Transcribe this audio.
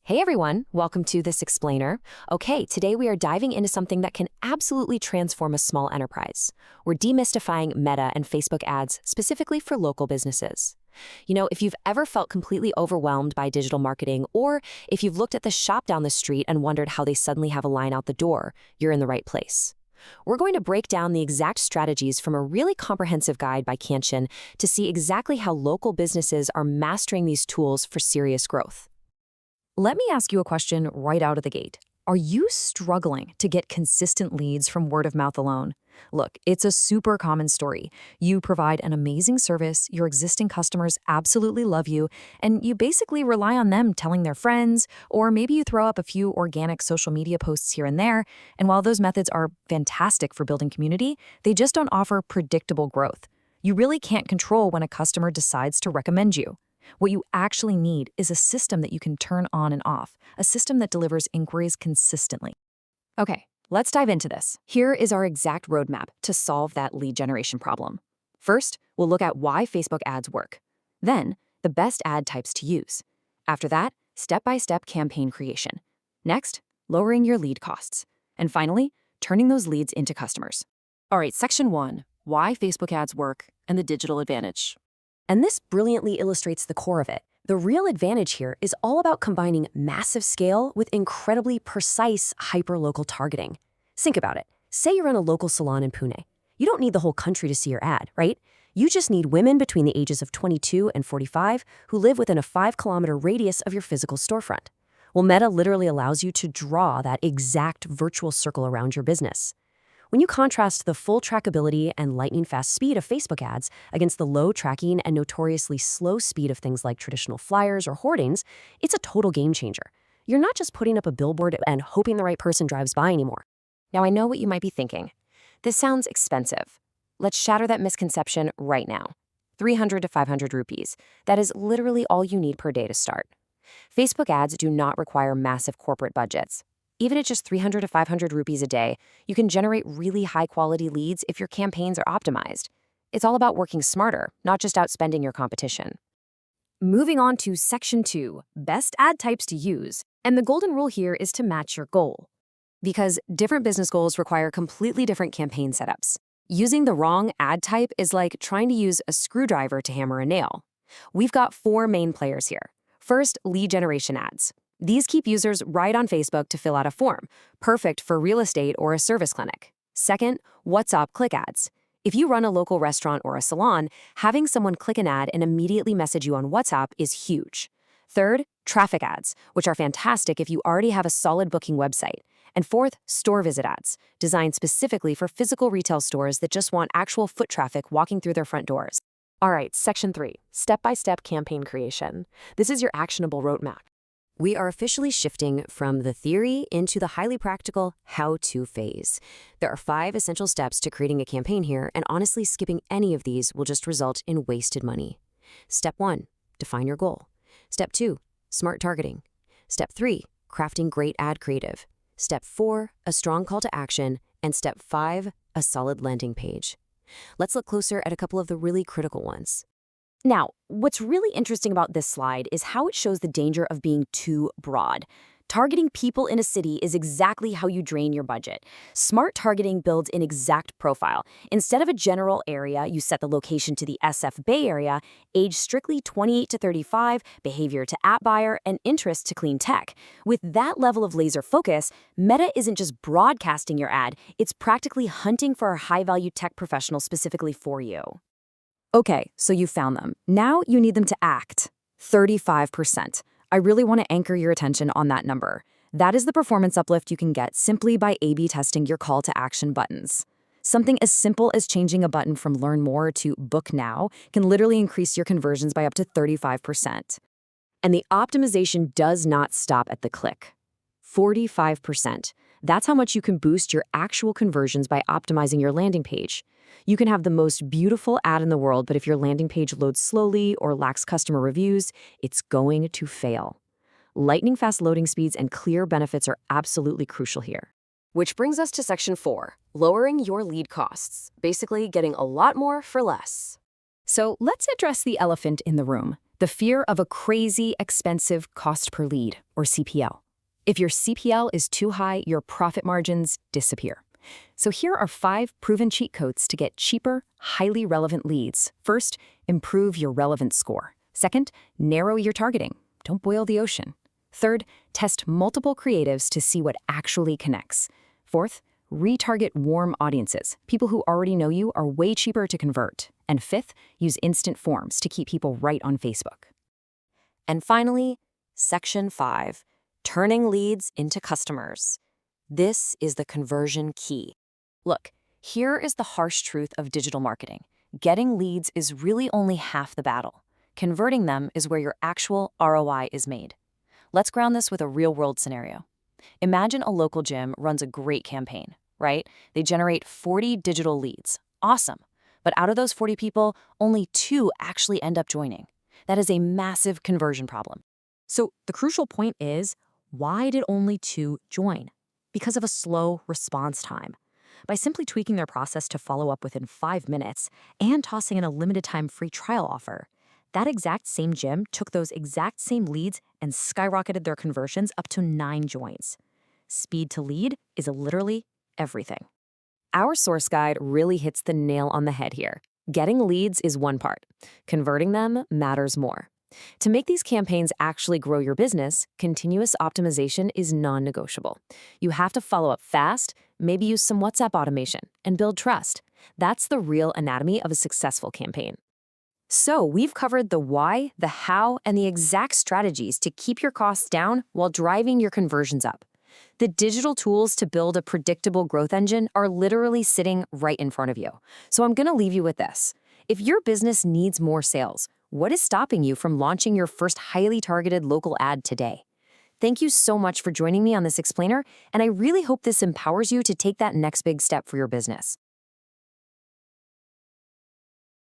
Hey everyone, welcome to This Explainer. Okay, today we are diving into something that can absolutely transform a small enterprise. We're demystifying Meta and Facebook ads specifically for local businesses. If you've ever felt completely overwhelmed by digital marketing, or if you've looked at the shop down the street and wondered how they suddenly have a line out the door, you're in the right place. We're going to break down the exact strategies from a really comprehensive guide by Kanchan to see exactly how local businesses are mastering these tools for serious growth. Let me ask you a question right out of the gate. Are you struggling to get consistent leads from word of mouth alone? Look, it's a super common story. You provide an amazing service, your existing customers absolutely love you, and you basically rely on them telling their friends, or maybe you throw up a few organic social media posts here and there, and while those methods are fantastic for building community, they just don't offer predictable growth. You really can't control when a customer decides to recommend you. What you actually need is a system that you can turn on and off, a system that delivers inquiries consistently. Okay, let's dive into this. Here is our exact roadmap to solve that lead generation problem. First, we'll look at why Facebook ads work. Then, the best ad types to use. After that, step-by-step campaign creation. Next, lowering your lead costs. And finally, turning those leads into customers. All right, section 1, why Facebook ads work and the digital advantage. And this brilliantly illustrates the core of it. The real advantage here is all about combining massive scale with incredibly precise hyper-local targeting. Think about it. Say you run a local salon in Pune. You don't need the whole country to see your ad, right? You just need women between the ages of 22 and 45 who live within a 5-kilometer radius of your physical storefront. Well, Meta literally allows you to draw that exact virtual circle around your business. When you contrast the full trackability and lightning-fast speed of Facebook ads against the low tracking and notoriously slow speed of things like traditional flyers or hoardings, it's a total game changer. You're not just putting up a billboard and hoping the right person drives by anymore. Now, I know what you might be thinking. This sounds expensive. Let's shatter that misconception right now. 300 to 500 rupees. That is literally all you need per day to start. Facebook ads do not require massive corporate budgets. Even at just 300 to 500 rupees a day, you can generate really high-quality leads if your campaigns are optimized. It's all about working smarter, not just outspending your competition. Moving on to section 2, best ad types to use. And the golden rule here is to match your goal. Because different business goals require completely different campaign setups. Using the wrong ad type is like trying to use a screwdriver to hammer a nail. We've got 4 main players here. First, lead generation ads. These keep users right on Facebook to fill out a form, perfect for real estate or a service clinic. Second, WhatsApp click ads. If you run a local restaurant or a salon, having someone click an ad and immediately message you on WhatsApp is huge. Third, traffic ads, which are fantastic if you already have a solid booking website. And fourth, store visit ads, designed specifically for physical retail stores that just want actual foot traffic walking through their front doors. All right, section 3, step-by-step campaign creation. This is your actionable roadmap. We are officially shifting from the theory into the highly practical how-to phase. There are 5 essential steps to creating a campaign here, and honestly, skipping any of these will just result in wasted money. Step 1, define your goal. Step 2, smart targeting. Step 3, crafting great ad creative. Step 4, a strong call to action. And step 5, a solid landing page. Let's look closer at a couple of the really critical ones. Now, what's really interesting about this slide is how it shows the danger of being too broad. Targeting people in a city is exactly how you drain your budget. Smart targeting builds an exact profile. Instead of a general area, you set the location to the SF Bay Area, age strictly 28 to 35, behavior to app buyer, and interest to clean tech. With that level of laser focus, Meta isn't just broadcasting your ad, it's practically hunting for a high-value tech professional specifically for you. Okay, so you found them. Now you need them to act. 35%. I really want to anchor your attention on that number. That is the performance uplift you can get simply by A/B testing your call to action buttons. Something as simple as changing a button from Learn More to Book Now can literally increase your conversions by up to 35%. And the optimization does not stop at the click. 45%. That's how much you can boost your actual conversions by optimizing your landing page. You can have the most beautiful ad in the world, but if your landing page loads slowly or lacks customer reviews, it's going to fail. Lightning-fast loading speeds and clear benefits are absolutely crucial here. Which brings us to section 4, lowering your lead costs, basically getting a lot more for less. So let's address the elephant in the room. The fear of a crazy expensive cost per lead, or CPL. If your CPL is too high, your profit margins disappear. So here are 5 proven cheat codes to get cheaper, highly relevant leads. First, improve your relevance score. Second, narrow your targeting. Don't boil the ocean. Third, test multiple creatives to see what actually connects. Fourth, retarget warm audiences. People who already know you are way cheaper to convert. And fifth, use instant forms to keep people right on Facebook. And finally, Section 5, turning leads into customers. This is the conversion key. Look, here is the harsh truth of digital marketing. Getting leads is really only half the battle. Converting them is where your actual ROI is made. Let's ground this with a real-world scenario. Imagine a local gym runs a great campaign, right? They generate 40 digital leads. Awesome. But out of those 40 people, only 2 actually end up joining. That is a massive conversion problem. So the crucial point is, why did only 2 join? Because of a slow response time. By simply tweaking their process to follow up within 5 minutes and tossing in a limited time free trial offer, that exact same gym took those exact same leads and skyrocketed their conversions up to 9 joins. Speed to lead is literally everything. Our source guide really hits the nail on the head here. Getting leads is one part. Converting them matters more. To make these campaigns actually grow your business, continuous optimization is non-negotiable. You have to follow up fast, maybe use some WhatsApp automation, and build trust. That's the real anatomy of a successful campaign. So we've covered the why, the how, and the exact strategies to keep your costs down while driving your conversions up. The digital tools to build a predictable growth engine are literally sitting right in front of you. So I'm going to leave you with this. If your business needs more sales, what is stopping you from launching your first highly targeted local ad today? Thank you so much for joining me on this explainer, and I really hope this empowers you to take that next big step for your business.